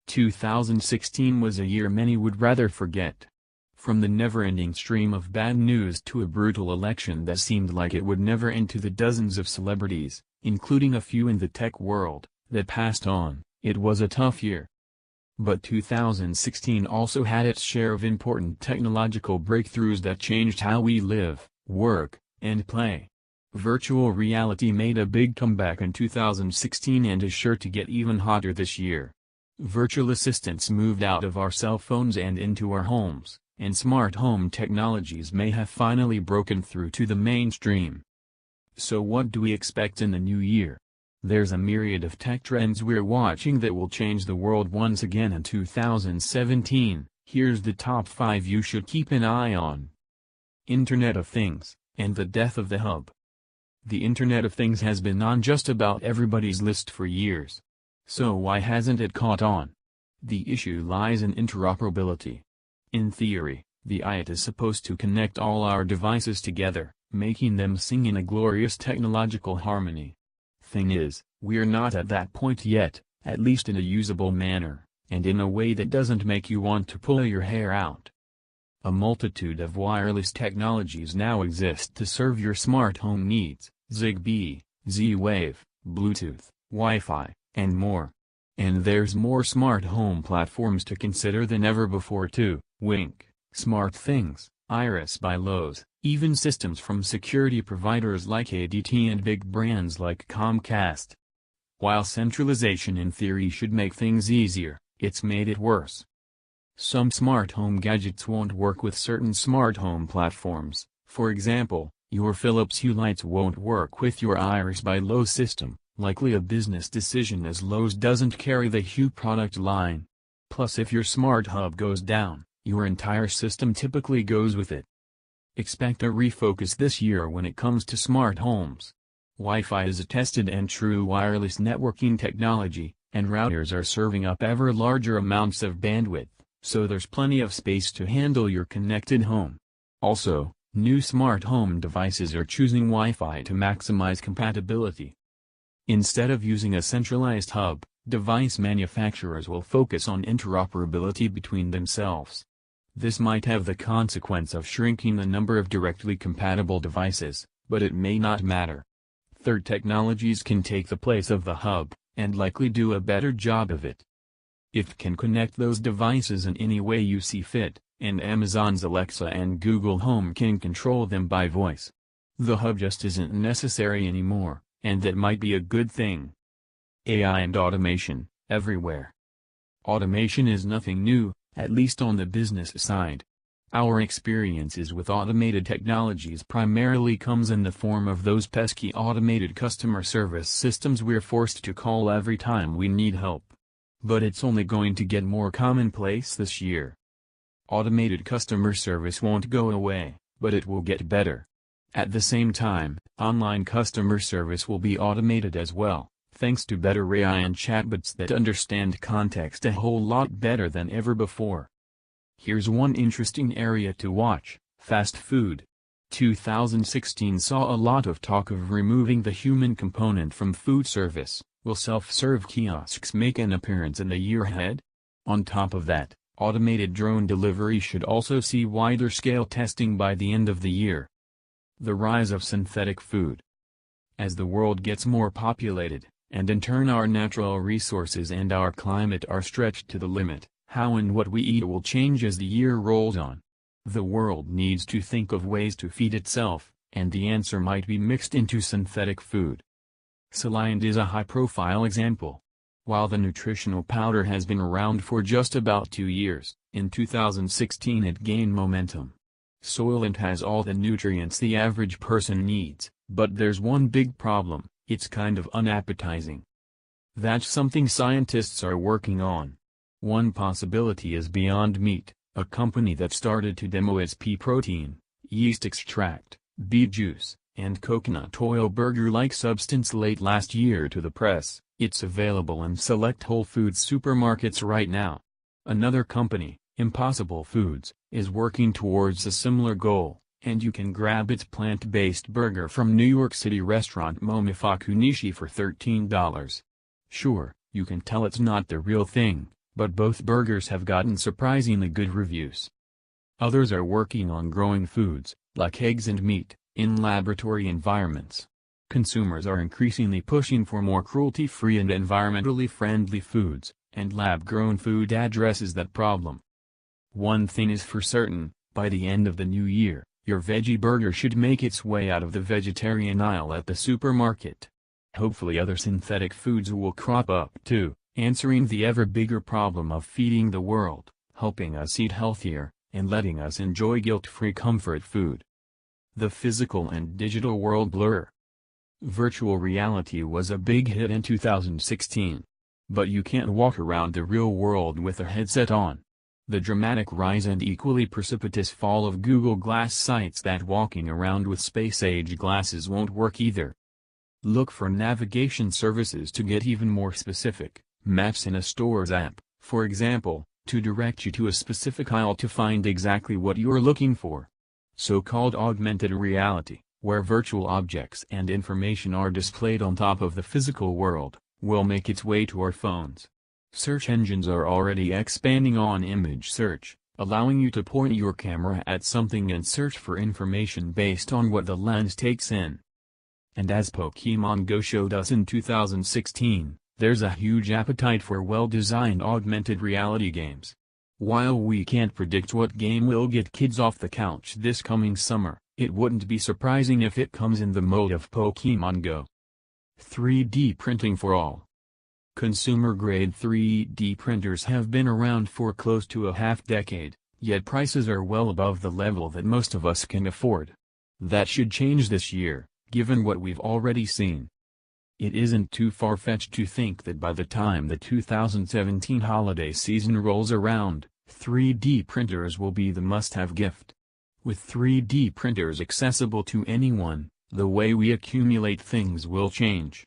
2016 was a year many would rather forget. From the never-ending stream of bad news to a brutal election that seemed like it would never end, to the dozens of celebrities, including a few in the tech world, that passed on, it was a tough year. But 2016 also had its share of important technological breakthroughs that changed how we live, work, and play. Virtual reality made a big comeback in 2016 and is sure to get even hotter this year. Virtual assistants moved out of our cell phones and into our homes, and smart home technologies may have finally broken through to the mainstream. So what do we expect in the new year? There's a myriad of tech trends we're watching that will change the world once again in 2017. Here's the top 5 you should keep an eye on. Internet of Things, and the death of the hub. The Internet of Things has been on just about everybody's list for years. So why hasn't it caught on? The issue lies in interoperability. In theory, the IoT is supposed to connect all our devices together, making them sing in a glorious technological harmony. Thing is, we're not at that point yet, at least in a usable manner, and in a way that doesn't make you want to pull your hair out. A multitude of wireless technologies now exist to serve your smart home needs: Zigbee, Z-Wave, Bluetooth, Wi-Fi, and more. And there's more smart home platforms to consider than ever before too: Wink, SmartThings, Iris by Lowe's, even systems from security providers like ADT and big brands like Comcast. While centralization in theory should make things easier, it's made it worse. Some smart home gadgets won't work with certain smart home platforms. For example, your Philips Hue lights won't work with your Iris by Lowe's system, likely a business decision as Lowe's doesn't carry the Hue product line. Plus, if your smart hub goes down, your entire system typically goes with it. Expect a refocus this year when it comes to smart homes. Wi-Fi is a tested and true wireless networking technology, and routers are serving up ever larger amounts of bandwidth, so there's plenty of space to handle your connected home. Also, new smart home devices are choosing Wi-Fi to maximize compatibility. Instead of using a centralized hub, device manufacturers will focus on interoperability between themselves. This might have the consequence of shrinking the number of directly compatible devices, but it may not matter. Third technologies can take the place of the hub, and likely do a better job of it. It can connect those devices in any way you see fit, and Amazon's Alexa and Google Home can control them by voice. The hub just isn't necessary anymore, and that might be a good thing. AI and automation, everywhere. Automation is nothing new, at least on the business side. Our experiences with automated technologies primarily comes in the form of those pesky automated customer service systems we're forced to call every time we need help. But it's only going to get more commonplace this year. Automated customer service won't go away, but it will get better. At the same time, online customer service will be automated as well, thanks to better AI and chatbots that understand context a whole lot better than ever before. Here's one interesting area to watch: fast food. 2016 saw a lot of talk of removing the human component from food service. Will self-serve kiosks make an appearance in the year ahead? On top of that, automated drone delivery should also see wider-scale testing by the end of the year. The rise of synthetic food. As the world gets more populated, and in turn our natural resources and our climate are stretched to the limit, how and what we eat will change as the year rolls on. The world needs to think of ways to feed itself, and the answer might be mixed into synthetic food. Soliant is a high-profile example. While the nutritional powder has been around for just about 2 years, in 2016 it gained momentum. Soylent has all the nutrients the average person needs, but there's one big problem: it's kind of unappetizing. That's something scientists are working on. One possibility is Beyond Meat, a company that started to demo its pea protein, yeast extract, beet juice, and coconut oil burger-like substance late last year to the press. It's available in select Whole Foods supermarkets right now. Another company, Impossible Foods, is working towards a similar goal, and you can grab its plant-based burger from New York City restaurant Momofuku Nishi for $13. Sure, you can tell it's not the real thing, but both burgers have gotten surprisingly good reviews. Others are working on growing foods, like eggs and meat, in laboratory environments. Consumers are increasingly pushing for more cruelty-free and environmentally friendly foods, and lab-grown food addresses that problem. One thing is for certain, by the end of the new year, your veggie burger should make its way out of the vegetarian aisle at the supermarket. Hopefully other synthetic foods will crop up too, answering the ever bigger problem of feeding the world, helping us eat healthier, and letting us enjoy guilt-free comfort food. The physical and digital world blur. Virtual reality was a big hit in 2016. But you can't walk around the real world with a headset on. The dramatic rise and equally precipitous fall of Google Glass cites that walking around with space-age glasses won't work either. Look for navigation services to get even more specific, maps in a store's app, for example, to direct you to a specific aisle to find exactly what you're looking for. So-called augmented reality, where virtual objects and information are displayed on top of the physical world, will make its way to our phones. Search engines are already expanding on image search, allowing you to point your camera at something and search for information based on what the lens takes in. And as Pokémon Go showed us in 2016, there's a huge appetite for well-designed augmented reality games. While we can't predict what game will get kids off the couch this coming summer, it wouldn't be surprising if it comes in the mode of Pokémon Go. 3D printing for all. Consumer-grade 3D printers have been around for close to a half-decade, yet prices are well above the level that most of us can afford. That should change this year, given what we've already seen. It isn't too far-fetched to think that by the time the 2017 holiday season rolls around, 3D printers will be the must-have gift. With 3D printers accessible to anyone, the way we accumulate things will change.